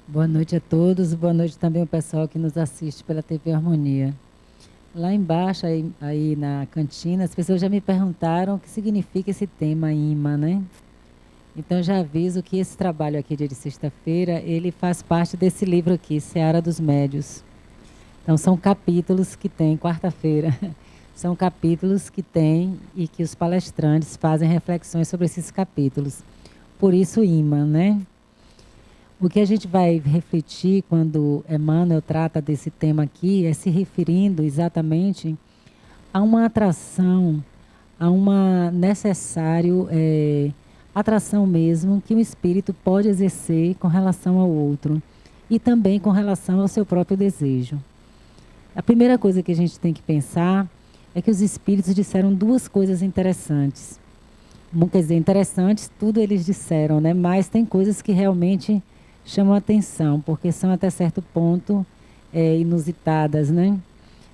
Boa noite a todos, boa noite também ao pessoal que nos assiste pela TV Harmonia. Lá embaixo, aí na cantina, as pessoas já me perguntaram o que significa esse tema imã, né? Então já aviso que esse trabalho aqui, dia de sexta-feira, ele faz parte desse livro aqui, Seara dos Médios. Então são capítulos que tem, quarta-feira, são capítulos que tem e que os palestrantes fazem reflexões sobre esses capítulos. Por isso imã, né? O que a gente vai refletir quando Emmanuel trata desse tema aqui é se referindo exatamente a uma atração, a uma necessário atração mesmo que o espírito pode exercer com relação ao outro e também com relação ao seu próprio desejo. A primeira coisa que a gente tem que pensar é que os espíritos disseram duas coisas interessantes. Quer dizer, interessantes, tudo eles disseram, né? Mas tem coisas que realmente chamam a atenção, porque são até certo ponto inusitadas, né?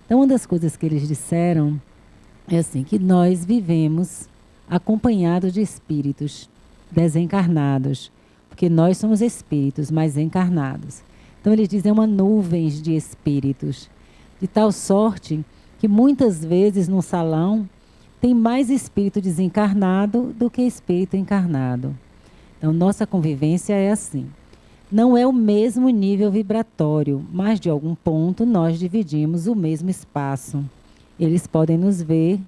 Então, uma das coisas que eles disseram é assim, que nós vivemos acompanhados de espíritos desencarnados, porque nós somos espíritos, mas encarnados. Então, eles dizem uma nuvem de espíritos, de tal sorte que muitas vezes no salão tem mais espírito desencarnado do que espírito encarnado. Então, nossa convivência é assim. Não é o mesmo nível vibratório, mas de algum ponto nós dividimos o mesmo espaço. Eles podem nos ver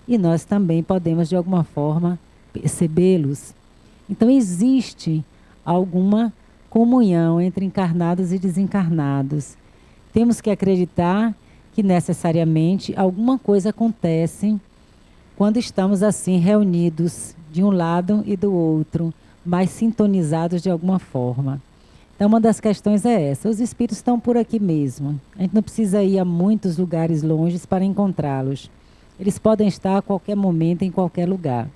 e nós também podemos, de alguma forma, percebê-los. Então, existe alguma comunhão entre encarnados e desencarnados. Temos que acreditar que necessariamente alguma coisa acontece quando estamos assim reunidos de um lado e do outro, mas sintonizados de alguma forma. Então, uma das questões é essa. Os espíritos estão por aqui mesmo. A gente não precisa ir a muitos lugares longes para encontrá-los. Eles podem estar a qualquer momento, em qualquer lugar.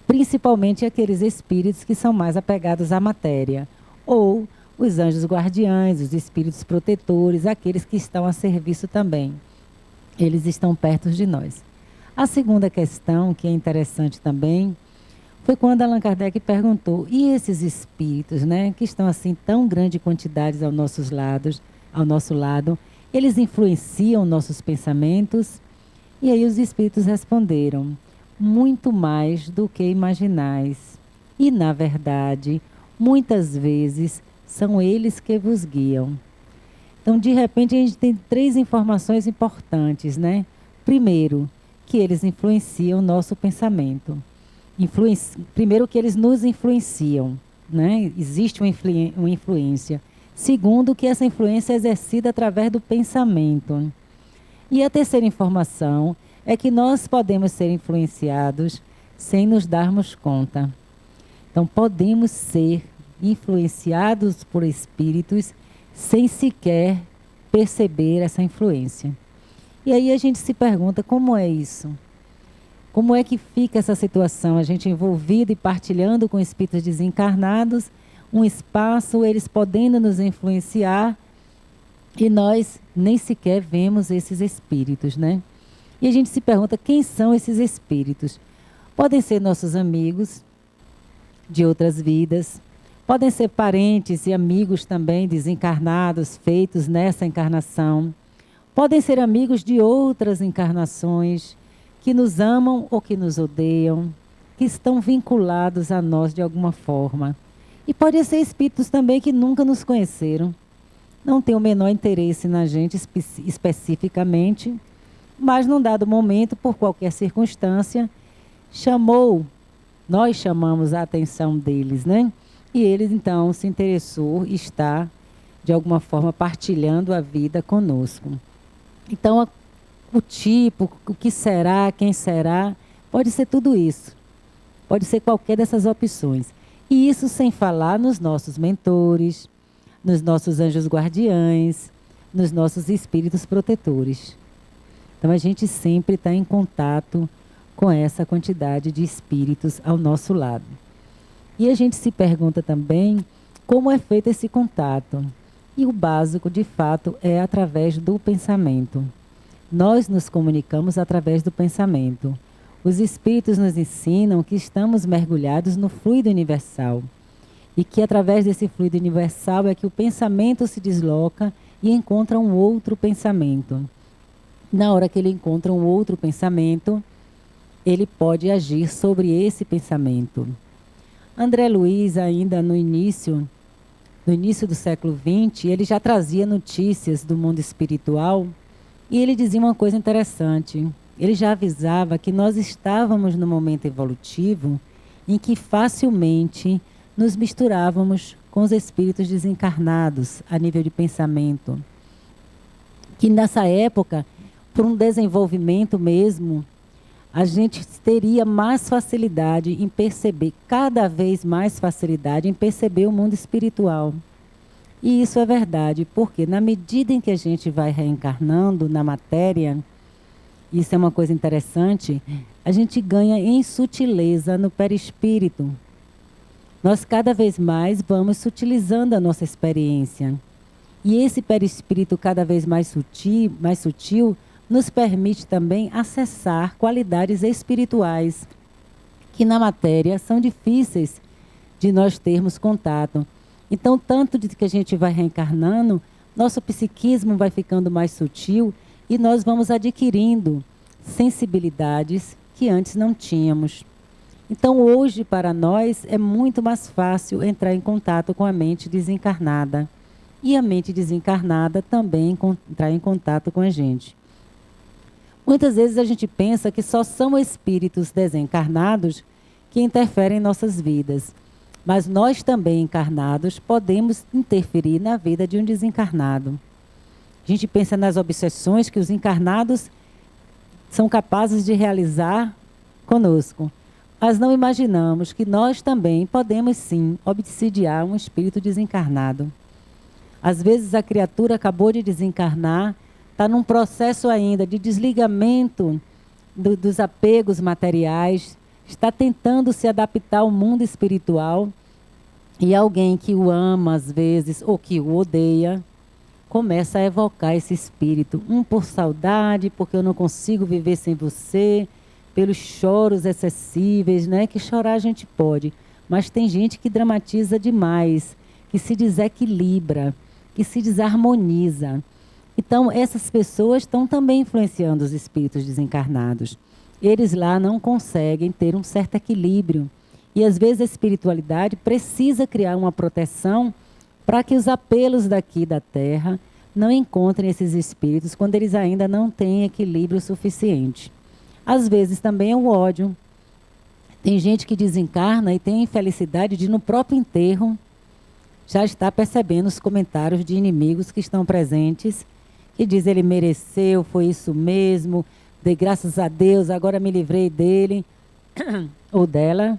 Principalmente aqueles espíritos que são mais apegados à matéria. Ou os anjos guardiães, os espíritos protetores, aqueles que estão a serviço também. Eles estão perto de nós. A segunda questão, que é interessante também, foi quando Allan Kardec perguntou, e esses espíritos, né, que estão assim tão grande quantidade ao nosso lado, eles influenciam nossos pensamentos? E aí os espíritos responderam, muito mais do que imaginais. E, na verdade, muitas vezes são eles que vos guiam. Então, de repente, a gente tem três informações importantes, né? Primeiro, que eles influenciam o nosso pensamento. Primeiro, que eles nos influenciam, né? Existe uma influência. Segundo, que essa influência é exercida através do pensamento. E a terceira informação é que nós podemos ser influenciados sem nos darmos conta. Então, podemos ser influenciados por espíritos sem sequer perceber essa influência. E aí a gente se pergunta, como é isso? Como é que fica essa situação? A gente envolvido e partilhando com espíritos desencarnados, um espaço, eles podendo nos influenciar, e nós nem sequer vemos esses espíritos, né? E a gente se pergunta, quem são esses espíritos? Podem ser nossos amigos de outras vidas, podem ser parentes e amigos também desencarnados, feitos nessa encarnação, podem ser amigos de outras encarnações, que nos amam ou que nos odeiam, que estão vinculados a nós de alguma forma. E podem ser espíritos também que nunca nos conheceram, não têm o menor interesse na gente especificamente, mas num dado momento, por qualquer circunstância, nós chamamos a atenção deles, né? E eles então se interessou e está, de alguma forma, partilhando a vida conosco. Então, o tipo, o que será, quem será, pode ser tudo isso. Pode ser qualquer dessas opções. E isso sem falar nos nossos mentores, nos nossos anjos guardiães, nos nossos espíritos protetores. Então, a gente sempre está em contato com essa quantidade de espíritos ao nosso lado. E a gente se pergunta também como é feito esse contato. E o básico, de fato, é através do pensamento. Nós nos comunicamos através do pensamento. Os espíritos nos ensinam que estamos mergulhados no fluido universal. e que através desse fluido universal é que o pensamento se desloca e encontra um outro pensamento. Na hora que ele encontra um outro pensamento, ele pode agir sobre esse pensamento. André Luiz, ainda no início do século XX, ele já trazia notícias do mundo espiritual e ele dizia uma coisa interessante. Ele já avisava que nós estávamos no momento evolutivo em que facilmente nos misturávamos com os espíritos desencarnados a nível de pensamento. Que nessa época, por um desenvolvimento mesmo, a gente teria mais facilidade em perceber, cada vez mais facilidade em perceber o mundo espiritual. E isso é verdade, porque na medida em que a gente vai reencarnando na matéria, isso é uma coisa interessante, a gente ganha em sutileza no perispírito. Nós cada vez mais vamos sutilizando a nossa experiência. E esse perispírito cada vez mais sutil nos permite também acessar qualidades espirituais que na matéria são difíceis de nós termos contato. Então, tanto de que a gente vai reencarnando, nosso psiquismo vai ficando mais sutil e nós vamos adquirindo sensibilidades que antes não tínhamos. Então, hoje, para nós, é muito mais fácil entrar em contato com a mente desencarnada. E a mente desencarnada também entrar em contato com a gente. Muitas vezes a gente pensa que só são espíritos desencarnados que interferem em nossas vidas. Mas nós também, encarnados, podemos interferir na vida de um desencarnado. A gente pensa nas obsessões que os encarnados são capazes de realizar conosco. Mas não imaginamos que nós também podemos, sim, obsidiar um espírito desencarnado. Às vezes a criatura acabou de desencarnar, está num processo ainda de desligamento dos apegos materiais, está tentando se adaptar ao mundo espiritual e alguém que o ama às vezes ou que o odeia, começa a evocar esse espírito. Por saudade, porque eu não consigo viver sem você, pelos choros excessivos, né? Que chorar a gente pode, mas tem gente que dramatiza demais, que se desequilibra, que se desarmoniza. Então, essas pessoas estão também influenciando os espíritos desencarnados. Eles lá não conseguem ter um certo equilíbrio. E, às vezes, a espiritualidade precisa criar uma proteção para que os apelos daqui da Terra não encontrem esses espíritos quando eles ainda não têm equilíbrio suficiente. Às vezes, também é o ódio. Tem gente que desencarna e tem a infelicidade de, no próprio enterro, já está percebendo os comentários de inimigos que estão presentes, que diz ele mereceu, foi isso mesmo, dei graças a Deus, agora me livrei dele ou dela.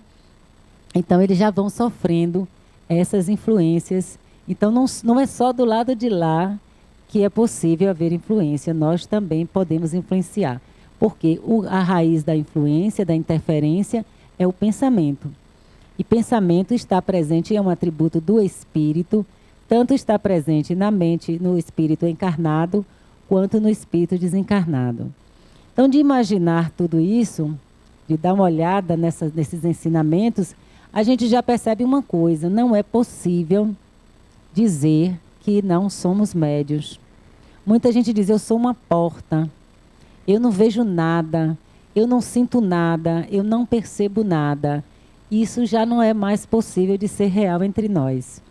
Então, eles já vão sofrendo essas influências. Então, não é só do lado de lá que é possível haver influência, nós também podemos influenciar. Porque a raiz da influência, da interferência, é o pensamento. E pensamento está presente, é um atributo do espírito, tanto está presente na mente, no espírito encarnado, quanto no espírito desencarnado. Então, de imaginar tudo isso, de dar uma olhada nesses ensinamentos, a gente já percebe uma coisa: não é possível dizer que não somos médios. Muita gente diz, eu sou uma porta, eu não vejo nada, eu não sinto nada, eu não percebo nada. Isso já não é mais possível de ser real entre nós.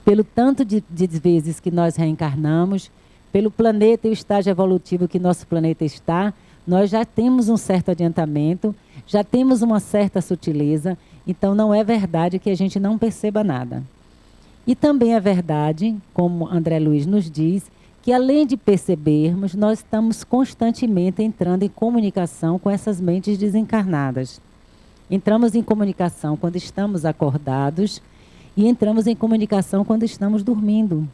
Pelo tanto de vezes que nós reencarnamos, pelo planeta e o estágio evolutivo que nosso planeta está, nós já temos um certo adiantamento, já temos uma certa sutileza, então não é verdade que a gente não perceba nada. E também é verdade, como André Luiz nos diz, que além de percebermos, nós estamos constantemente entrando em comunicação com essas mentes desencarnadas. Entramos em comunicação quando estamos acordados e entramos em comunicação quando estamos dormindo.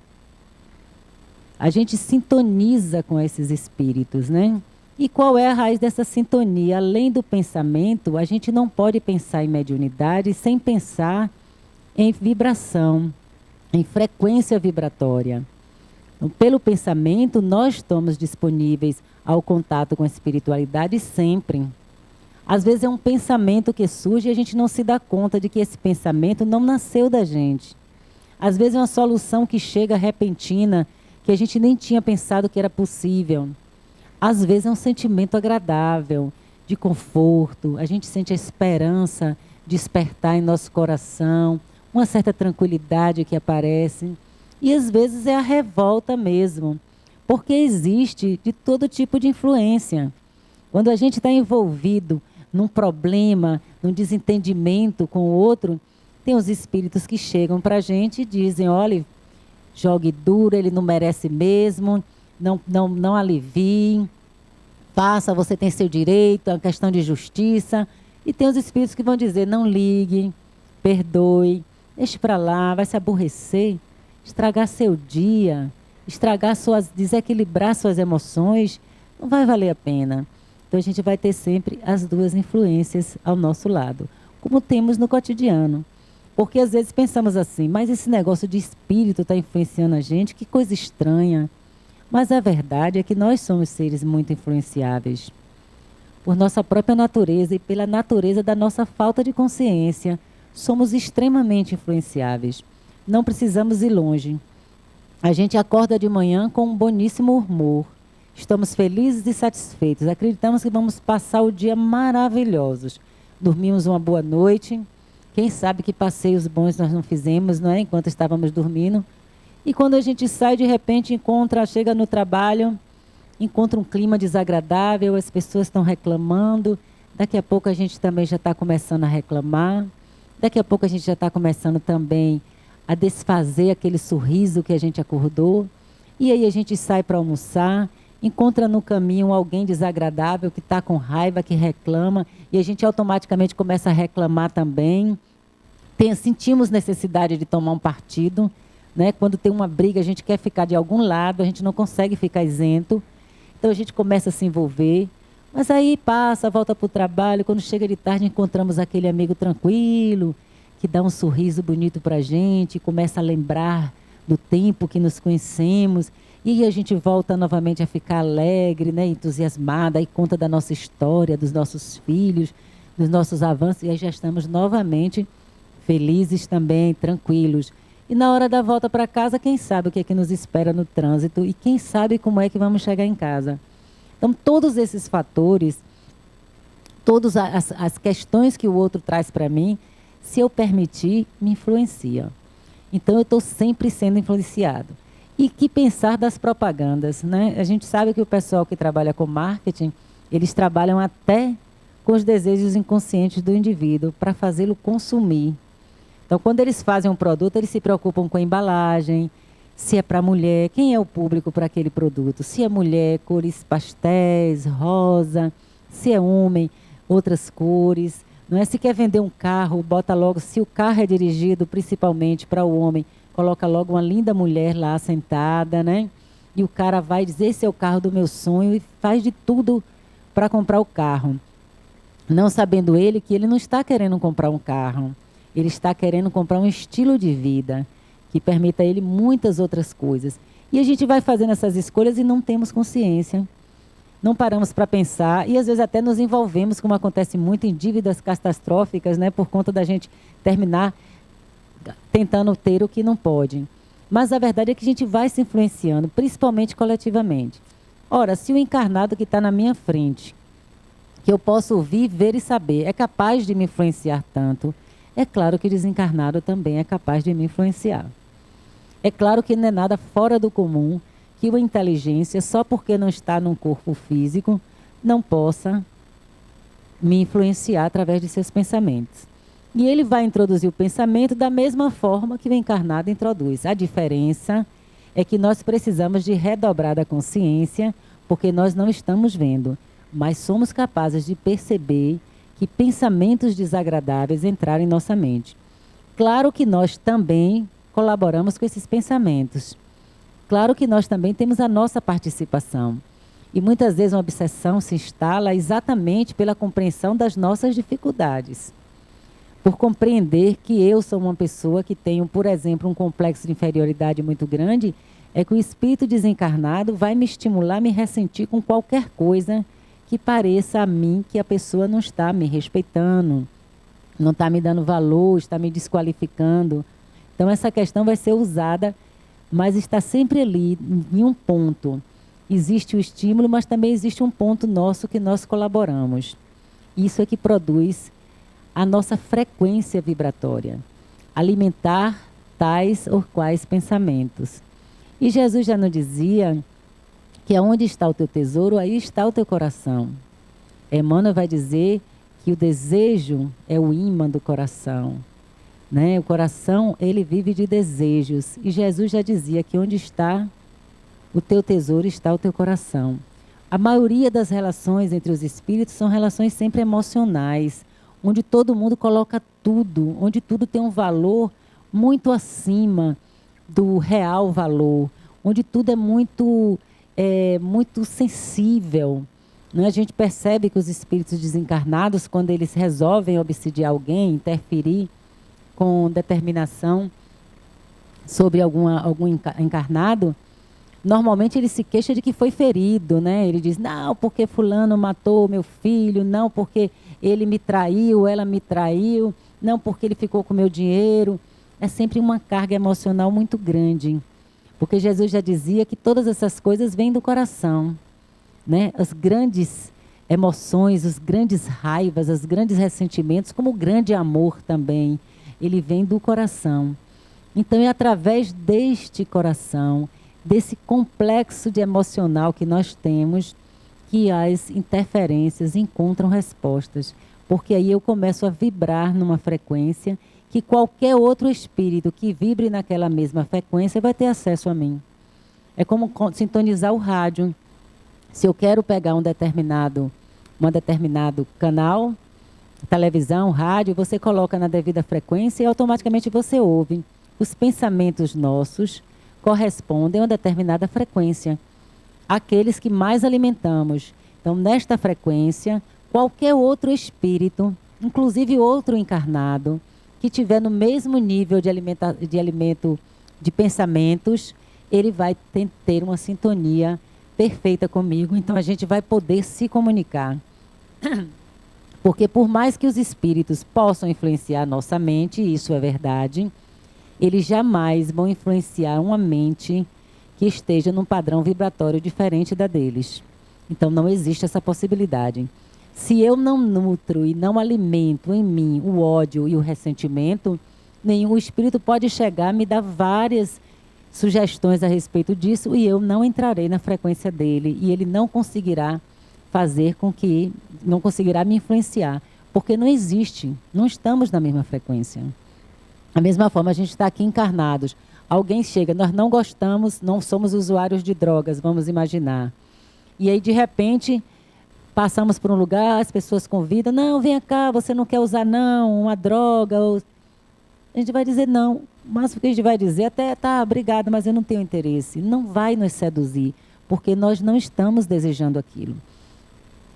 A gente sintoniza com esses espíritos, né? E qual é a raiz dessa sintonia? Além do pensamento, a gente não pode pensar em mediunidade sem pensar em vibração, em frequência vibratória. Então, pelo pensamento, nós estamos disponíveis ao contato com a espiritualidade sempre. Às vezes é um pensamento que surge e a gente não se dá conta de que esse pensamento não nasceu da gente. Às vezes é uma solução que chega repentina, que a gente nem tinha pensado que era possível. Às vezes é um sentimento agradável, de conforto, a gente sente a esperança despertar em nosso coração, uma certa tranquilidade que aparece. E às vezes é a revolta mesmo, porque existe de todo tipo de influência. Quando a gente está envolvido num problema, num desentendimento com o outro, tem os espíritos que chegam para a gente e dizem, olha, jogue duro, ele não merece mesmo, não alivie, faça, você tem seu direito, é uma questão de justiça. E tem os espíritos que vão dizer, não ligue, perdoe, deixe para lá, vai se aborrecer, estragar seu dia, desequilibrar suas emoções, não vai valer a pena. Então a gente vai ter sempre as duas influências ao nosso lado, como temos no cotidiano. Porque às vezes pensamos assim, mas esse negócio de espírito está influenciando a gente, que coisa estranha. Mas a verdade é que nós somos seres muito influenciáveis. Por nossa própria natureza e pela natureza da nossa falta de consciência, somos extremamente influenciáveis. Não precisamos ir longe. A gente acorda de manhã com um boníssimo humor. Estamos felizes e satisfeitos. Acreditamos que vamos passar o dia maravilhosos. Dormimos uma boa noite. Quem sabe que passeios bons nós não fizemos, não é? Enquanto estávamos dormindo. E quando a gente sai, de repente, chega no trabalho, encontra um clima desagradável, as pessoas estão reclamando. Daqui a pouco a gente também já está começando a reclamar. Daqui a pouco a gente já está começando também a desfazer aquele sorriso que a gente acordou. E aí a gente sai para almoçar, encontra no caminho alguém desagradável que está com raiva, que reclama, e a gente automaticamente começa a reclamar também. Sentimos necessidade de tomar um partido, né? Quando tem uma briga, a gente quer ficar de algum lado, a gente não consegue ficar isento. Então a gente começa a se envolver, mas aí passa, volta para o trabalho, quando chega de tarde encontramos aquele amigo tranquilo, que dá um sorriso bonito para a gente, começa a lembrar do tempo que nos conhecemos, e aí a gente volta novamente a ficar alegre, né, entusiasmada, aí conta da nossa história, dos nossos filhos, dos nossos avanços, e aí já estamos novamente felizes também, tranquilos. E na hora da volta para casa, quem sabe o que é que nos espera no trânsito e quem sabe como é que vamos chegar em casa. Então, todos esses fatores, todas as questões que o outro traz para mim, se eu permitir, me influenciam. Então, eu estou sempre sendo influenciado. E que pensar das propagandas, né? A gente sabe que o pessoal que trabalha com marketing, eles trabalham até com os desejos inconscientes do indivíduo para fazê-lo consumir. Então, quando eles fazem um produto, eles se preocupam com a embalagem, se é para mulher, quem é o público para aquele produto. Se é mulher, cores pastéis, rosa. Se é homem, outras cores. Não é? Se quer vender um carro, bota logo, se o carro é dirigido principalmente para o homem, coloca logo uma linda mulher lá sentada, né? E o cara vai dizer, esse é o carro do meu sonho, e faz de tudo para comprar o carro. Não sabendo ele que ele não está querendo comprar um carro. Ele está querendo comprar um estilo de vida que permita a ele muitas outras coisas. E a gente vai fazendo essas escolhas e não temos consciência. Não paramos para pensar e às vezes até nos envolvemos, como acontece muito, em dívidas catastróficas, né, por conta da gente terminar tentando ter o que não pode. Mas a verdade é que a gente vai se influenciando, principalmente coletivamente. Ora, se o encarnado que está na minha frente, que eu posso ouvir, ver e saber, é capaz de me influenciar tanto, é claro que o desencarnado também é capaz de me influenciar. É claro que não é nada fora do comum que uma inteligência, só porque não está num corpo físico, não possa me influenciar através de seus pensamentos. E ele vai introduzir o pensamento da mesma forma que o encarnado introduz. A diferença é que nós precisamos de redobrar a consciência, porque nós não estamos vendo, mas somos capazes de perceber que pensamentos desagradáveis entraram em nossa mente. Claro que nós também colaboramos com esses pensamentos. Claro que nós também temos a nossa participação. E muitas vezes uma obsessão se instala exatamente pela compreensão das nossas dificuldades. Por compreender que eu sou uma pessoa que tenho, por exemplo, um complexo de inferioridade muito grande, é que o espírito desencarnado vai me estimular a me ressentir com qualquer coisa que pareça a mim que a pessoa não está me respeitando, não está me dando valor, está me desqualificando. Então, essa questão vai ser usada, mas está sempre ali, em um ponto. Existe o estímulo, mas também existe um ponto nosso que nós colaboramos. Isso é que produz a nossa frequência vibratória. Alimentar tais ou quais pensamentos. E Jesus já nos dizia que aonde está o teu tesouro, aí está o teu coração. Emmanuel vai dizer que o desejo é o ímã do coração, né? O coração, ele vive de desejos. E Jesus já dizia que onde está o teu tesouro, está o teu coração. A maioria das relações entre os espíritos são relações sempre emocionais, onde todo mundo coloca tudo, onde tudo tem um valor muito acima do real valor, onde tudo é muito sensível. Né? A gente percebe que os espíritos desencarnados, quando eles resolvem obsidiar alguém, interferir com determinação sobre algum encarnado, normalmente ele se queixa de que foi ferido, né? Ele diz, não, porque fulano matou meu filho, não, porque ele me traiu, ela me traiu, não, porque ele ficou com meu dinheiro. É sempre uma carga emocional muito grande. Porque Jesus já dizia que todas essas coisas vêm do coração, né? As grandes emoções, as grandes raivas, os grandes ressentimentos, como o grande amor também, ele vem do coração. Então é através deste coração, desse complexo de emocional que nós temos, que as interferências encontram respostas. Porque aí eu começo a vibrar numa frequência que qualquer outro espírito que vibre naquela mesma frequência vai ter acesso a mim. É como sintonizar o rádio. Se eu quero pegar um determinado canal, televisão, rádio, você coloca na devida frequência e automaticamente você ouve. Os pensamentos nossos correspondem a uma determinada frequência, aqueles que mais alimentamos. Então, nesta frequência, qualquer outro espírito, inclusive outro encarnado, que tiver no mesmo nível de alimento de pensamentos, ele vai ter uma sintonia perfeita comigo. Então, a gente vai poder se comunicar. Porque por mais que os espíritos possam influenciar a nossa mente, isso é verdade, eles jamais vão influenciar uma mente que esteja num padrão vibratório diferente da deles. Então, não existe essa possibilidade. Se eu não nutro e não alimento em mim o ódio e o ressentimento, nenhum espírito pode chegar, me dar várias sugestões a respeito disso e eu não entrarei na frequência dele e ele não conseguirá não conseguirá me influenciar, porque não existe, não estamos na mesma frequência. Da mesma forma, a gente está aqui encarnados. Alguém chega, nós não gostamos, não somos usuários de drogas, vamos imaginar. E aí, de repente, passamos por um lugar, as pessoas convidam, não, vem cá, você não quer usar não, uma droga. Ou... A gente vai dizer não, mas o que a gente vai dizer até, tá, obrigado, mas eu não tenho interesse. Não vai nos seduzir, porque nós não estamos desejando aquilo.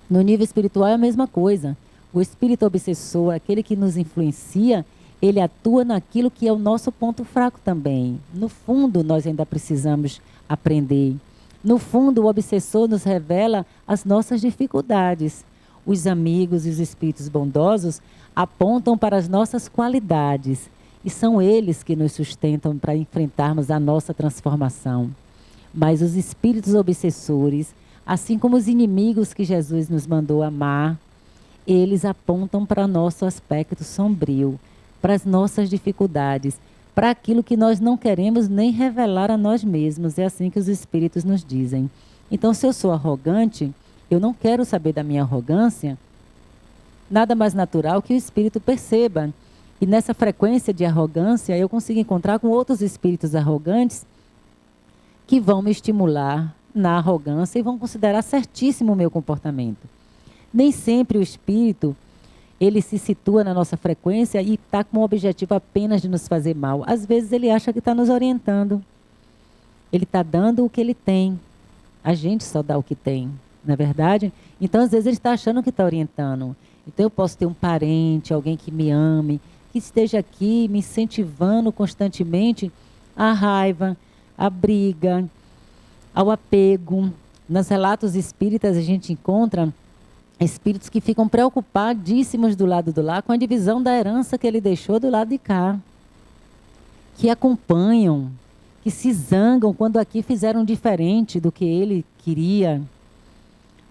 No nível espiritual é a mesma coisa. O espírito obsessor, aquele que nos influencia, ele atua naquilo que é o nosso ponto fraco também. No fundo, nós ainda precisamos aprender. No fundo, o obsessor nos revela as nossas dificuldades. Os amigos e os espíritos bondosos apontam para as nossas qualidades. E são eles que nos sustentam para enfrentarmos a nossa transformação. Mas os espíritos obsessores, assim como os inimigos que Jesus nos mandou amar, eles apontam para nosso aspecto sombrio, para as nossas dificuldades, para aquilo que nós não queremos nem revelar a nós mesmos. É assim que os espíritos nos dizem. Então, se eu sou arrogante, eu não quero saber da minha arrogância, nada mais natural que o espírito perceba. E nessa frequência de arrogância, eu consigo encontrar com outros espíritos arrogantes que vão me estimular na arrogância e vão considerar certíssimo o meu comportamento. Nem sempre o espírito ele se situa na nossa frequência e está com o objetivo apenas de nos fazer mal. Às vezes ele acha que está nos orientando. Ele está dando o que ele tem. A gente só dá o que tem, não é verdade? Então, às vezes, ele está achando que está orientando. Então, eu posso ter um parente, alguém que me ame, que esteja aqui me incentivando constantemente à raiva, à briga, ao apego. Nos relatos espíritas, a gente encontra Espíritos que ficam preocupadíssimos do lado do lá com a divisão da herança que ele deixou do lado de cá. Que acompanham, que se zangam quando aqui fizeram diferente do que ele queria.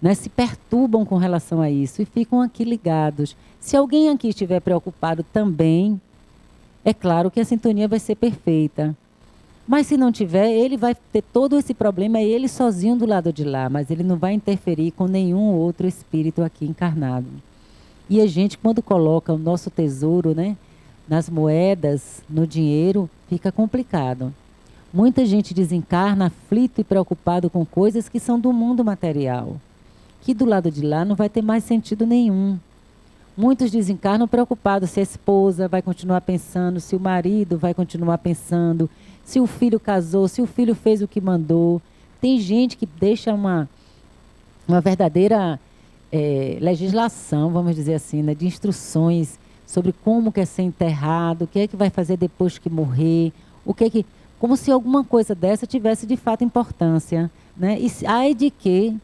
Né? Se perturbam com relação a isso e ficam aqui ligados. Se alguém aqui estiver preocupado também, é claro que a sintonia vai ser perfeita. Mas se não tiver, ele vai ter todo esse problema, é ele sozinho do lado de lá, mas ele não vai interferir com nenhum outro espírito aqui encarnado. E a gente, quando coloca o nosso tesouro, né, nas moedas, no dinheiro, fica complicado. Muita gente desencarna aflito e preocupado com coisas que são do mundo material, que do lado de lá não vai ter mais sentido nenhum. Muitos desencarnam preocupados se a esposa vai continuar pensando, se o marido vai continuar pensando, se o filho casou, se o filho fez o que mandou. Tem gente que deixa uma verdadeira legislação, vamos dizer assim, né, de instruções sobre como quer ser enterrado, o que é que vai fazer depois que morrer, como se alguma coisa dessa tivesse de fato importância, né? E ai de que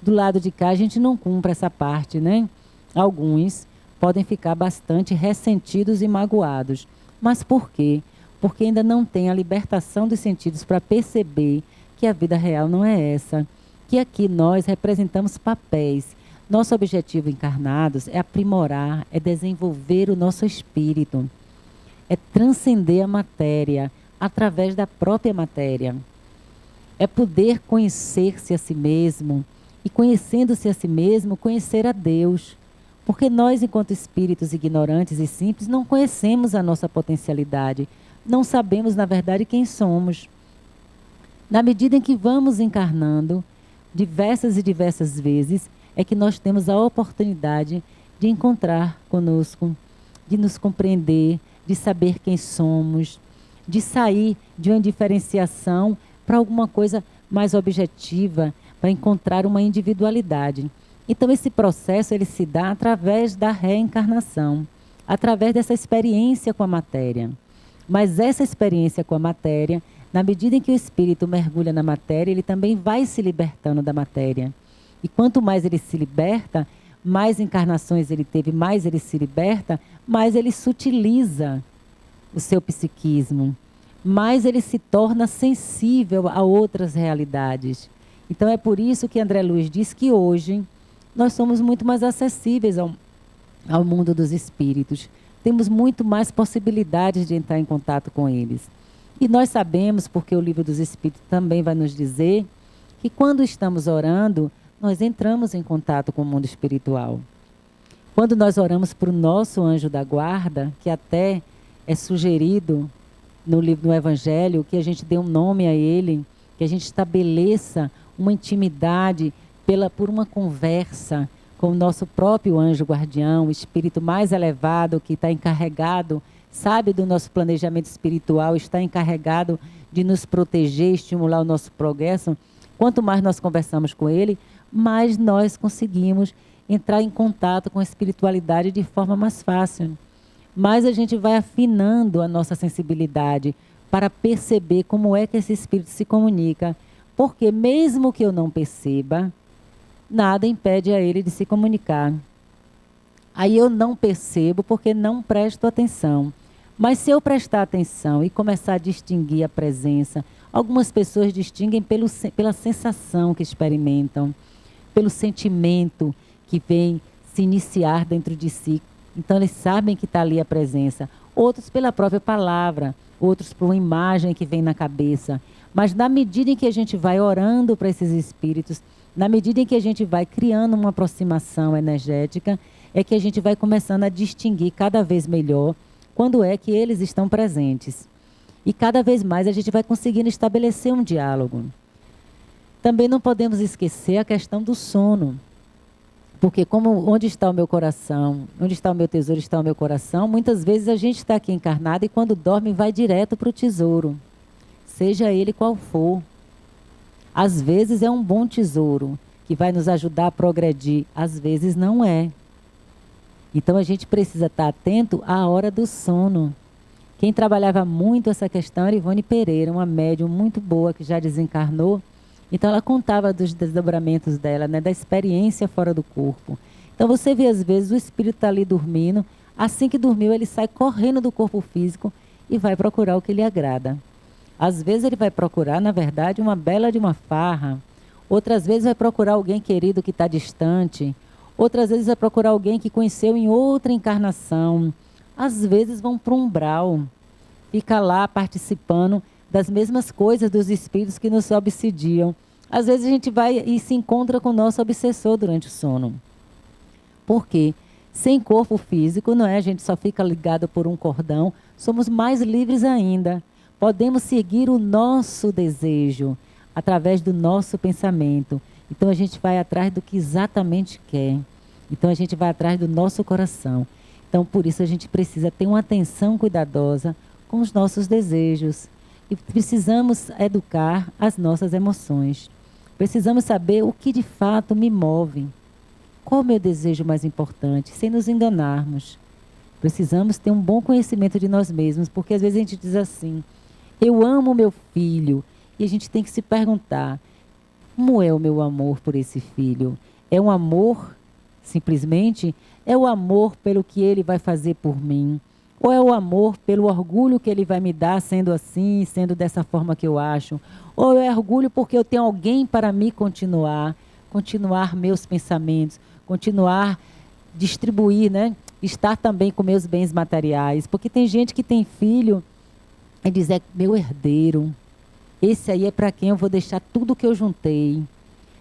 do lado de cá a gente não cumpra essa parte, né? Alguns podem ficar bastante ressentidos e magoados. Mas por quê? Porque ainda não tem a libertação dos sentidos para perceber que a vida real não é essa. Que aqui nós representamos papéis. Nosso objetivo encarnados é aprimorar, é desenvolver o nosso espírito. É transcender a matéria através da própria matéria. É poder conhecer-se a si mesmo e, conhecendo-se a si mesmo, conhecer a Deus. Porque nós, enquanto espíritos ignorantes e simples, não conhecemos a nossa potencialidade. Não sabemos, na verdade, quem somos. Na medida em que vamos encarnando, diversas e diversas vezes, é que nós temos a oportunidade de encontrar conosco, de nos compreender, de saber quem somos, de sair de uma diferenciação para alguma coisa mais objetiva, para encontrar uma individualidade. Então, esse processo ele se dá através da reencarnação, através dessa experiência com a matéria. Mas essa experiência com a matéria, na medida em que o espírito mergulha na matéria, ele também vai se libertando da matéria. E quanto mais ele se liberta, mais encarnações ele teve, mais ele se liberta, mais ele sutiliza o seu psiquismo, mais ele se torna sensível a outras realidades. Então é por isso que André Luiz diz que hoje nós somos muito mais acessíveis ao mundo dos espíritos. Temos muito mais possibilidades de entrar em contato com eles. E nós sabemos, porque o Livro dos Espíritos também vai nos dizer, que quando estamos orando, nós entramos em contato com o mundo espiritual. Quando nós oramos para o nosso anjo da guarda, que até é sugerido no Evangelho, que a gente dê um nome a ele, que a gente estabeleça uma intimidade por uma conversa com o nosso próprio anjo guardião, o espírito mais elevado que está encarregado, sabe do nosso planejamento espiritual, está encarregado de nos proteger, estimular o nosso progresso. Quanto mais nós conversamos com ele, mais nós conseguimos entrar em contato com a espiritualidade de forma mais fácil. Mais a gente vai afinando a nossa sensibilidade para perceber como é que esse espírito se comunica. Porque mesmo que eu não perceba, nada impede a ele de se comunicar. Aí eu não percebo porque não presto atenção. Mas se eu prestar atenção e começar a distinguir a presença, algumas pessoas distinguem pela sensação que experimentam, pelo sentimento que vem se iniciar dentro de si. Então eles sabem que está ali a presença. Outros pela própria palavra, outros por uma imagem que vem na cabeça. Mas na medida em que a gente vai orando para esses espíritos, na medida em que a gente vai criando uma aproximação energética, é que a gente vai começando a distinguir cada vez melhor quando é que eles estão presentes. E cada vez mais a gente vai conseguindo estabelecer um diálogo. Também não podemos esquecer a questão do sono. Porque onde está o meu coração, onde está o meu tesouro, está o meu coração, muitas vezes a gente está aqui encarnado e quando dorme vai direto para o tesouro. Seja ele qual for. Às vezes é um bom tesouro que vai nos ajudar a progredir, às vezes não é. Então a gente precisa estar atento à hora do sono. Quem trabalhava muito essa questão era Ivone Pereira, uma médium muito boa que já desencarnou. Então ela contava dos desdobramentos dela, né, da experiência fora do corpo. Então você vê às vezes o espírito está ali dormindo, assim que dormiu ele sai correndo do corpo físico e vai procurar o que lhe agrada. Às vezes ele vai procurar, na verdade, uma bela de uma farra. Outras vezes vai procurar alguém querido que está distante. Outras vezes vai procurar alguém que conheceu em outra encarnação. Às vezes vão para um umbral. Fica lá participando das mesmas coisas dos espíritos que nos obsidiam. Às vezes a gente vai e se encontra com o nosso obsessor durante o sono. Por quê? Sem corpo físico, não é? A gente só fica ligado por um cordão. Somos mais livres ainda. Podemos seguir o nosso desejo através do nosso pensamento. Então a gente vai atrás do que exatamente quer. Então a gente vai atrás do nosso coração. Então por isso a gente precisa ter uma atenção cuidadosa com os nossos desejos. E precisamos educar as nossas emoções. Precisamos saber o que de fato me move. Qual é o meu desejo mais importante? Sem nos enganarmos. Precisamos ter um bom conhecimento de nós mesmos, porque às vezes a gente diz assim, eu amo meu filho, e a gente tem que se perguntar, como é o meu amor por esse filho? É um amor, simplesmente, é o amor pelo que ele vai fazer por mim? Ou é o amor pelo orgulho que ele vai me dar sendo assim, sendo dessa forma que eu acho? Ou é orgulho porque eu tenho alguém para me continuar meus pensamentos, continuar distribuir, né? Estar também com meus bens materiais. Porque tem gente que tem filho e diz, é meu herdeiro. Esse aí é para quem eu vou deixar tudo que eu juntei.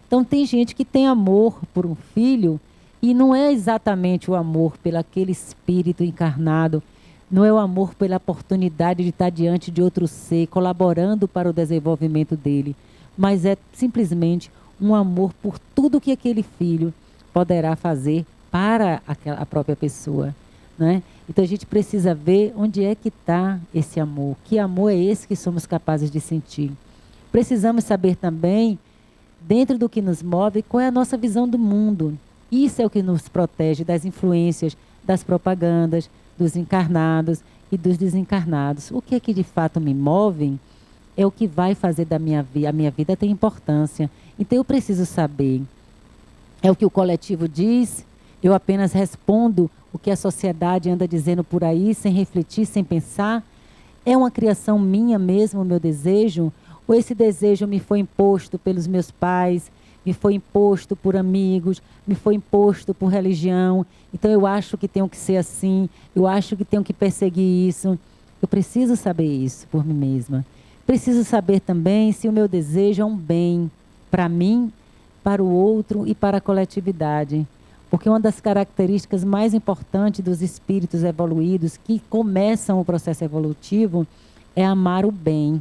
Então tem gente que tem amor por um filho e não é exatamente o amor pelo aquele espírito encarnado, não é o amor pela oportunidade de estar diante de outro ser, colaborando para o desenvolvimento dele, mas é simplesmente um amor por tudo que aquele filho poderá fazer para a própria pessoa, né? Então a gente precisa ver onde é que está esse amor, que amor é esse que somos capazes de sentir. Precisamos saber também, dentro do que nos move, qual é a nossa visão do mundo. Isso é o que nos protege das influências, das propagandas, dos encarnados e dos desencarnados. O que é que de fato me move é o que vai fazer da minha vida. A minha vida tem importância. Então eu preciso saber. É o que o coletivo diz, eu apenas respondo o que a sociedade anda dizendo por aí, sem refletir, sem pensar. É uma criação minha mesmo, o meu desejo? Ou esse desejo me foi imposto pelos meus pais, me foi imposto por amigos, me foi imposto por religião? Então eu acho que tenho que ser assim, eu acho que tenho que perseguir isso. Eu preciso saber isso por mim mesma. Preciso saber também se o meu desejo é um bem para mim, para o outro e para a coletividade. Porque uma das características mais importantes dos espíritos evoluídos que começam o processo evolutivo é amar o bem.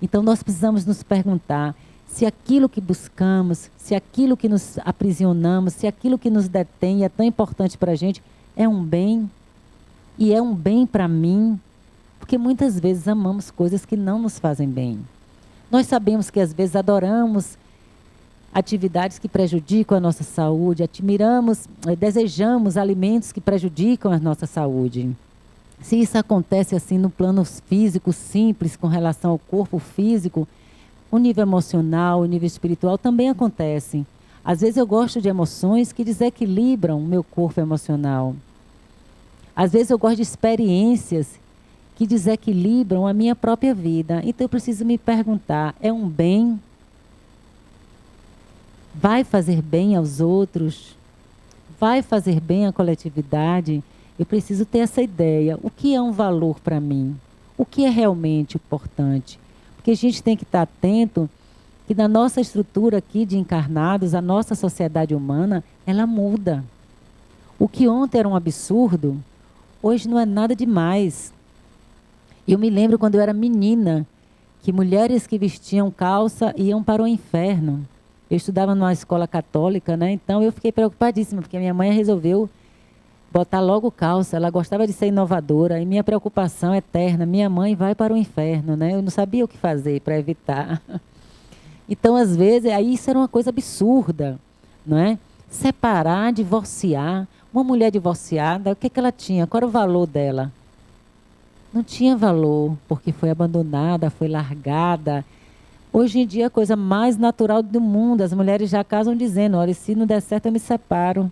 Então nós precisamos nos perguntar se aquilo que buscamos, se aquilo que nos aprisionamos, se aquilo que nos detém é tão importante para a gente, é um bem. E é um bem para mim, porque muitas vezes amamos coisas que não nos fazem bem. Nós sabemos que às vezes adoramos atividades que prejudicam a nossa saúde, admiramos, desejamos alimentos que prejudicam a nossa saúde. Se isso acontece assim no plano físico simples, com relação ao corpo físico, o nível emocional, o nível espiritual também acontecem. Às vezes eu gosto de emoções que desequilibram o meu corpo emocional. Às vezes eu gosto de experiências que desequilibram a minha própria vida. Então eu preciso me perguntar, é um bem? Vai fazer bem aos outros? Vai fazer bem à coletividade? Eu preciso ter essa ideia. O que é um valor para mim? O que é realmente importante? Porque a gente tem que estar atento que na nossa estrutura aqui de encarnados, a nossa sociedade humana, ela muda. O que ontem era um absurdo, hoje não é nada demais. Eu me lembro quando eu era menina, que mulheres que vestiam calça iam para o inferno. Eu estudava numa escola católica, né? Então eu fiquei preocupadíssima, porque minha mãe resolveu botar logo calça. Ela gostava de ser inovadora. E minha preocupação eterna, minha mãe vai para o inferno, né? Eu não sabia o que fazer para evitar. Então, às vezes, aí isso era uma coisa absurda, não é? Separar, divorciar. Uma mulher divorciada, o que que ela tinha? Qual era o valor dela? Não tinha valor, porque foi abandonada, foi largada. Hoje em dia, a coisa mais natural do mundo, as mulheres já casam dizendo, olha, se não der certo, eu me separo.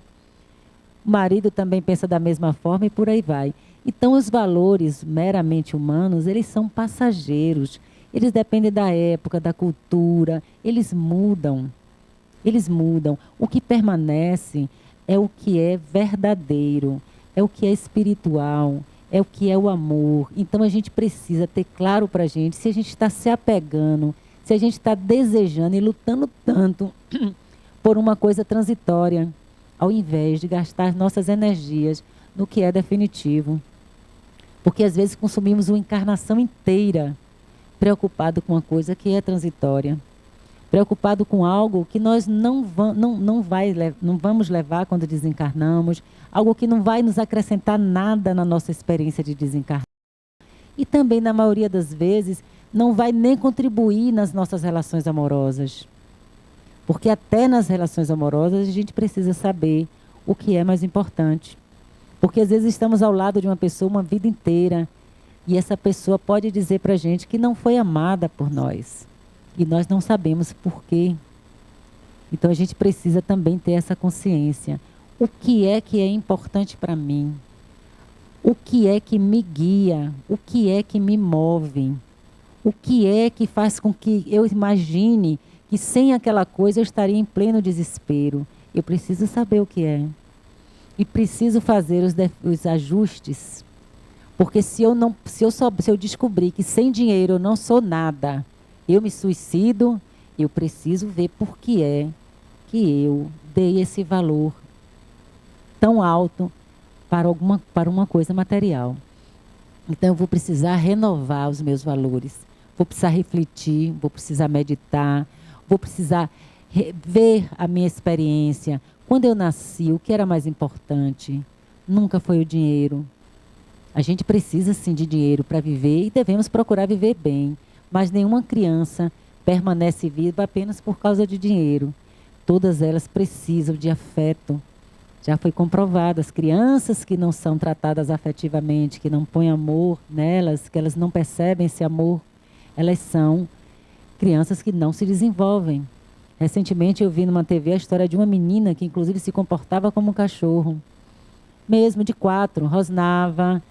o marido também pensa da mesma forma e por aí vai. Então, os valores meramente humanos, eles são passageiros. Eles dependem da época, da cultura, eles mudam. Eles mudam. O que permanece é o que é verdadeiro, é o que é espiritual, é o que é o amor. Então a gente precisa ter claro para a gente se a gente está se apegando, se a gente está desejando e lutando tanto por uma coisa transitória, ao invés de gastar nossas energias no que é definitivo. Porque às vezes consumimos uma encarnação inteira preocupado com uma coisa que é transitória, preocupado com algo que nós não vamos levar quando desencarnamos, algo que não vai nos acrescentar nada na nossa experiência de desencarnar. E também, na maioria das vezes, não vai nem contribuir nas nossas relações amorosas. Porque até nas relações amorosas a gente precisa saber o que é mais importante. Porque às vezes estamos ao lado de uma pessoa uma vida inteira e essa pessoa pode dizer para a gente que não foi amada por nós. E nós não sabemos por quê. Então a gente precisa também ter essa consciência. O que é importante para mim? O que é que me guia? O que é que me move? O que é que faz com que eu imagine que sem aquela coisa eu estaria em pleno desespero? Eu preciso saber o que é. E preciso fazer os ajustes. Porque se eu descobrir que sem dinheiro eu não sou nada, eu me suicido, eu preciso ver por que é que eu dei esse valor tão alto para uma coisa material. Então eu vou precisar renovar os meus valores, vou precisar refletir, vou precisar meditar, vou precisar ver a minha experiência. Quando eu nasci, o que era mais importante? Nunca foi o dinheiro. A gente precisa sim de dinheiro para viver e devemos procurar viver bem, mas nenhuma criança permanece viva apenas por causa de dinheiro. Todas elas precisam de afeto. Já foi comprovado, as crianças que não são tratadas afetivamente, que não põem amor nelas, que elas não percebem esse amor, elas são crianças que não se desenvolvem. Recentemente eu vi numa TV a história de uma menina que inclusive se comportava como um cachorro. Mesmo de 4, rosnava,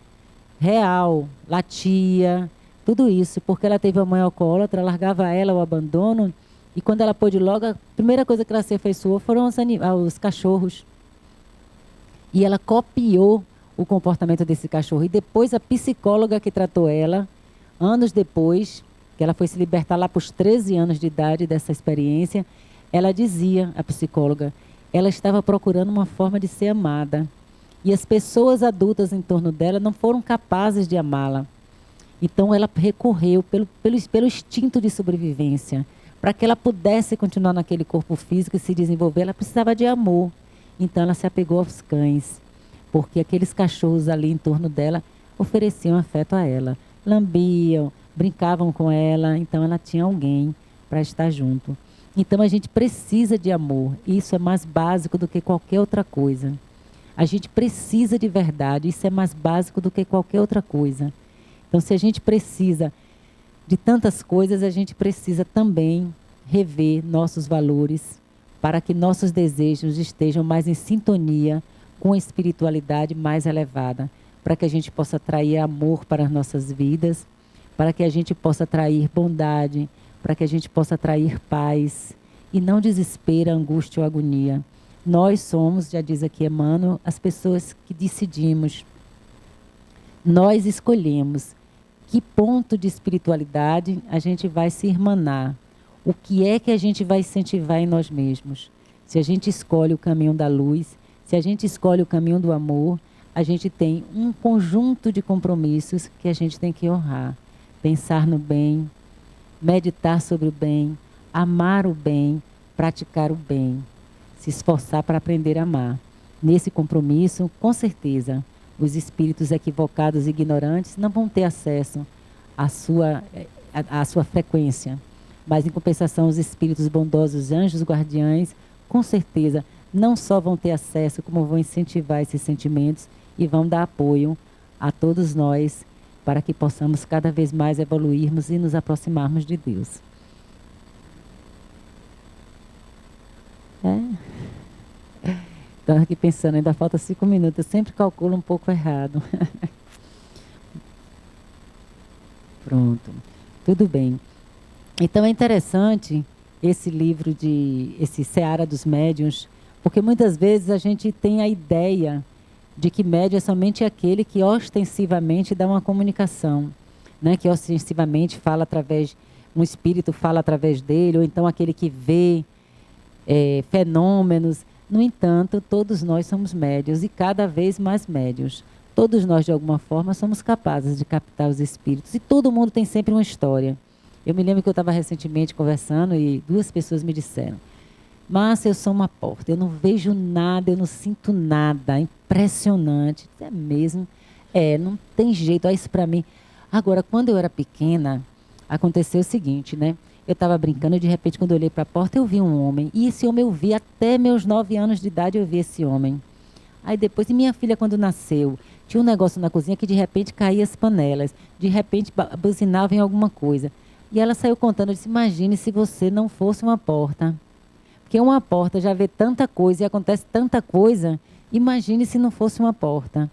real, latia, tudo isso, porque ela teve uma mãe alcoólatra, largava ela ao abandono, e quando ela pôde logo, a primeira coisa que ela se afeiçoou foram os cachorros. E ela copiou o comportamento desse cachorro. E depois a psicóloga que tratou ela, anos depois, que ela foi se libertar lá para os 13 anos de idade dessa experiência, ela dizia, a psicóloga, ela estava procurando uma forma de ser amada. E as pessoas adultas em torno dela não foram capazes de amá-la. Então ela recorreu pelo instinto de sobrevivência. Para que ela pudesse continuar naquele corpo físico e se desenvolver, ela precisava de amor. Então ela se apegou aos cães, porque aqueles cachorros ali em torno dela ofereciam afeto a ela. Lambiam, brincavam com ela, então ela tinha alguém para estar junto. Então a gente precisa de amor. Isso é mais básico do que qualquer outra coisa. A gente precisa de verdade, isso é mais básico do que qualquer outra coisa. Então, se a gente precisa de tantas coisas, a gente precisa também rever nossos valores para que nossos desejos estejam mais em sintonia com a espiritualidade mais elevada, para que a gente possa atrair amor para as nossas vidas, para que a gente possa atrair bondade, para que a gente possa atrair paz e não desespero, angústia ou agonia. Nós somos, já diz aqui Emmanuel, as pessoas que decidimos. Nós escolhemos que ponto de espiritualidade a gente vai se irmanar. O que é que a gente vai incentivar em nós mesmos? Se a gente escolhe o caminho da luz, se a gente escolhe o caminho do amor, a gente tem um conjunto de compromissos que a gente tem que honrar. Pensar no bem, meditar sobre o bem, amar o bem, praticar o bem. Se esforçar para aprender a amar. Nesse compromisso, com certeza, os espíritos equivocados e ignorantes não vão ter acesso à sua frequência. Mas, em compensação, os espíritos bondosos, anjos guardiães, com certeza, não só vão ter acesso, como vão incentivar esses sentimentos e vão dar apoio a todos nós para que possamos cada vez mais evoluirmos e nos aproximarmos de Deus. Então Estava aqui pensando, ainda falta 5 minutos. Eu sempre calculo um pouco errado. Pronto. Tudo bem. Então é interessante esse livro esse Seara dos Médiuns, porque muitas vezes a gente tem a ideia de que médium é somente aquele que ostensivamente dá uma comunicação, né? Que ostensivamente fala através, um espírito fala através dele, ou então aquele que vê fenômenos. No entanto, todos nós somos médiuns e cada vez mais médiuns. Todos nós, de alguma forma, somos capazes de captar os espíritos. E todo mundo tem sempre uma história. Eu me lembro que eu estava recentemente conversando e 2 pessoas me disseram: Márcia, eu sou uma porta, eu não vejo nada, eu não sinto nada. Impressionante. É mesmo? Não tem jeito, olha isso para mim. Agora, quando eu era pequena, aconteceu o seguinte, né? Eu estava brincando e de repente, quando eu olhei para a porta, eu vi um homem. E esse homem eu vi até meus 9 anos de idade, eu vi esse homem. Aí depois, e minha filha, quando nasceu, tinha um negócio na cozinha que de repente caía as panelas, de repente buzinava em alguma coisa. E ela saiu contando, eu disse: imagine se você não fosse uma porta. Porque uma porta já vê tanta coisa e acontece tanta coisa, imagine se não fosse uma porta.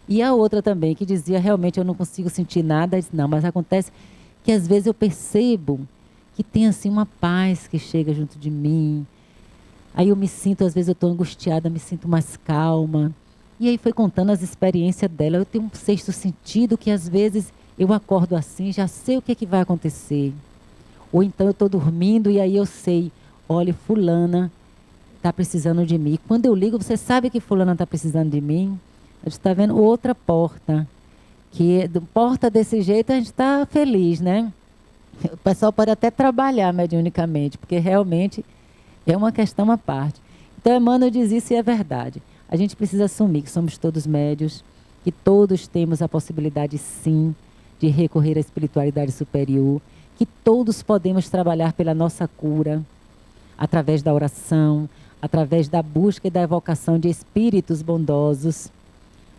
E a outra também, que dizia: realmente eu não consigo sentir nada. Eu disse: não, mas acontece que às vezes eu percebo que tem assim uma paz que chega junto de mim. Aí eu me sinto, às vezes eu estou angustiada, me sinto mais calma. E aí foi contando as experiências dela. Eu tenho um sexto sentido que às vezes eu acordo assim, já sei o que, que vai acontecer. Ou então eu estou dormindo e aí eu sei: olha, fulana está precisando de mim. Quando eu ligo, você sabe que fulana está precisando de mim? A gente está vendo outra porta. Que porta desse jeito a gente está feliz, né? O pessoal pode até trabalhar mediunicamente, porque realmente é uma questão à parte. Então, Emmanuel diz isso e é verdade. A gente precisa assumir que somos todos médios, que todos temos a possibilidade, sim, de recorrer à espiritualidade superior, que todos podemos trabalhar pela nossa cura, através da oração, através da busca e da evocação de espíritos bondosos.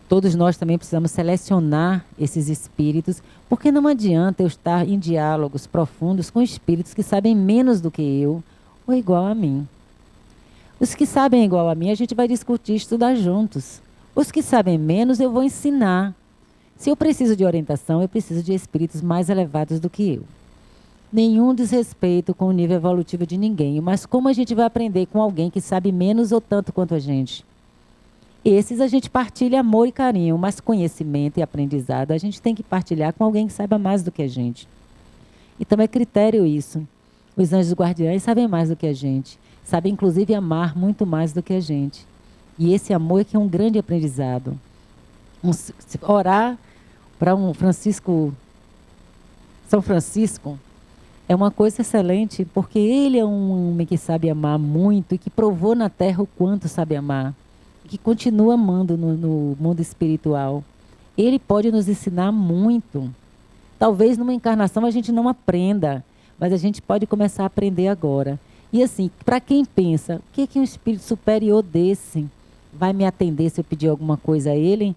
Todos nós também precisamos selecionar esses espíritos, porque não adianta eu estar em diálogos profundos com espíritos que sabem menos do que eu ou igual a mim. Os que sabem igual a mim, a gente vai discutir, estudar juntos. Os que sabem menos, eu vou ensinar. Se eu preciso de orientação, eu preciso de espíritos mais elevados do que eu. Nenhum desrespeito com o nível evolutivo de ninguém, mas como a gente vai aprender com alguém que sabe menos ou tanto quanto a gente? Esses a gente partilha amor e carinho, mas conhecimento e aprendizado a gente tem que partilhar com alguém que saiba mais do que a gente. Então é critério isso. Os anjos guardiães sabem mais do que a gente. Sabem inclusive amar muito mais do que a gente. E esse amor é que é um grande aprendizado. Orar para São Francisco, é uma coisa excelente, porque ele é um homem que sabe amar muito e que provou na Terra o quanto sabe amar. Que continua amando no mundo espiritual. Ele pode nos ensinar muito. Talvez numa encarnação a gente não aprenda, mas a gente pode começar a aprender agora. E assim, para quem pensa: o que um espírito superior desse vai me atender se eu pedir alguma coisa a ele?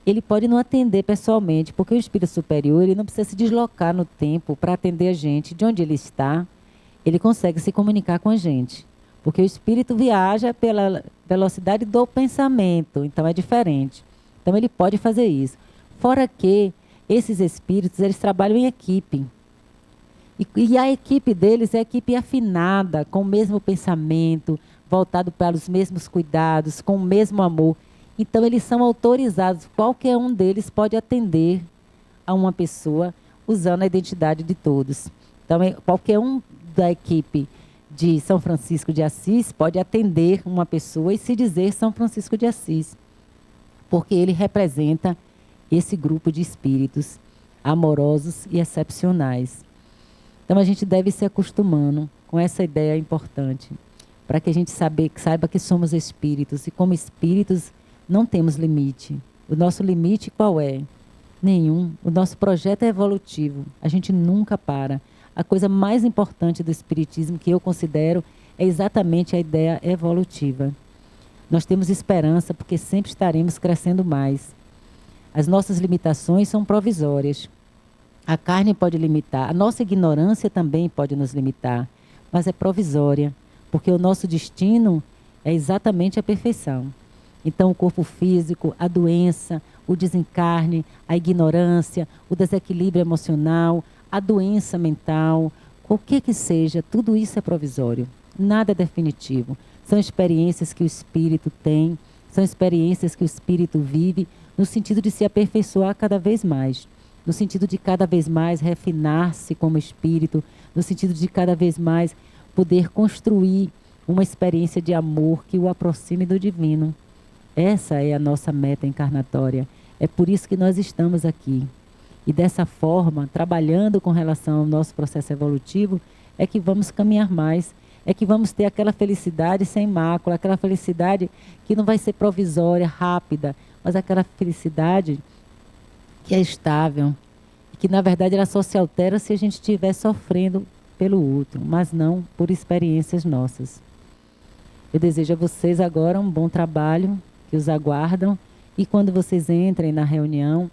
Ele pode não atender pessoalmente, porque o espírito superior ele não precisa se deslocar no tempo para atender a gente. De onde ele está, ele consegue se comunicar com a gente. Porque o espírito viaja pela velocidade do pensamento, então é diferente. Então ele pode fazer isso. Fora que esses espíritos, eles trabalham em equipe. E a equipe deles é a equipe afinada, com o mesmo pensamento, voltado para os mesmos cuidados, com o mesmo amor. Então eles são autorizados, qualquer um deles pode atender a uma pessoa usando a identidade de todos. Então qualquer um da equipe de São Francisco de Assis pode atender uma pessoa e se dizer São Francisco de Assis, porque ele representa esse grupo de espíritos amorosos e excepcionais. Então a gente deve se acostumando com essa ideia importante, para que a gente saiba que somos espíritos e como espíritos não temos limite. O nosso limite qual é? Nenhum. O nosso projeto é evolutivo, a gente nunca para. A coisa mais importante do espiritismo que eu considero é exatamente a ideia evolutiva. Nós temos esperança porque sempre estaremos crescendo mais. As nossas limitações são provisórias. A carne pode limitar, a nossa ignorância também pode nos limitar, mas é provisória, porque o nosso destino é exatamente a perfeição. Então, o corpo físico, a doença, o desencarne, a ignorância, o desequilíbrio emocional, a doença mental, qualquer que seja, tudo isso é provisório. Nada é definitivo. São experiências que o espírito tem, são experiências que o espírito vive, no sentido de se aperfeiçoar cada vez mais, no sentido de cada vez mais refinar-se como espírito, no sentido de cada vez mais poder construir uma experiência de amor que o aproxime do divino. Essa é a nossa meta encarnatória. É por isso que nós estamos aqui. E dessa forma, trabalhando com relação ao nosso processo evolutivo, é que vamos caminhar mais, é que vamos ter aquela felicidade sem mácula, aquela felicidade que não vai ser provisória, rápida, mas aquela felicidade que é estável, que na verdade ela só se altera se a gente estiver sofrendo pelo outro, mas não por experiências nossas. Eu desejo a vocês agora um bom trabalho, que os aguardam, e quando vocês entrem na reunião,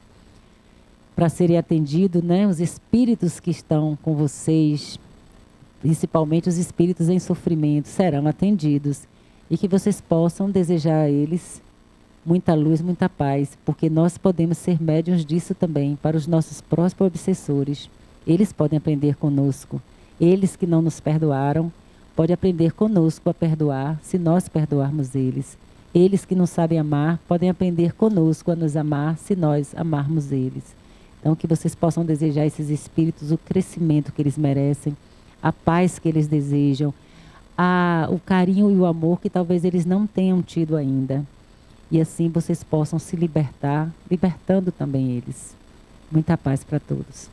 para serem atendidos, né, os espíritos que estão com vocês, principalmente os espíritos em sofrimento, serão atendidos, e que vocês possam desejar a eles muita luz, muita paz, porque nós podemos ser médiuns disso também, para os nossos próprios obsessores. Eles podem aprender conosco. Eles que não nos perdoaram, podem aprender conosco a perdoar, se nós perdoarmos eles. Eles que não sabem amar, podem aprender conosco a nos amar, se nós amarmos eles. Então, que vocês possam desejar a esses espíritos o crescimento que eles merecem, a paz que eles desejam, o carinho e o amor que talvez eles não tenham tido ainda. E assim vocês possam se libertar, libertando também eles. Muita paz para todos.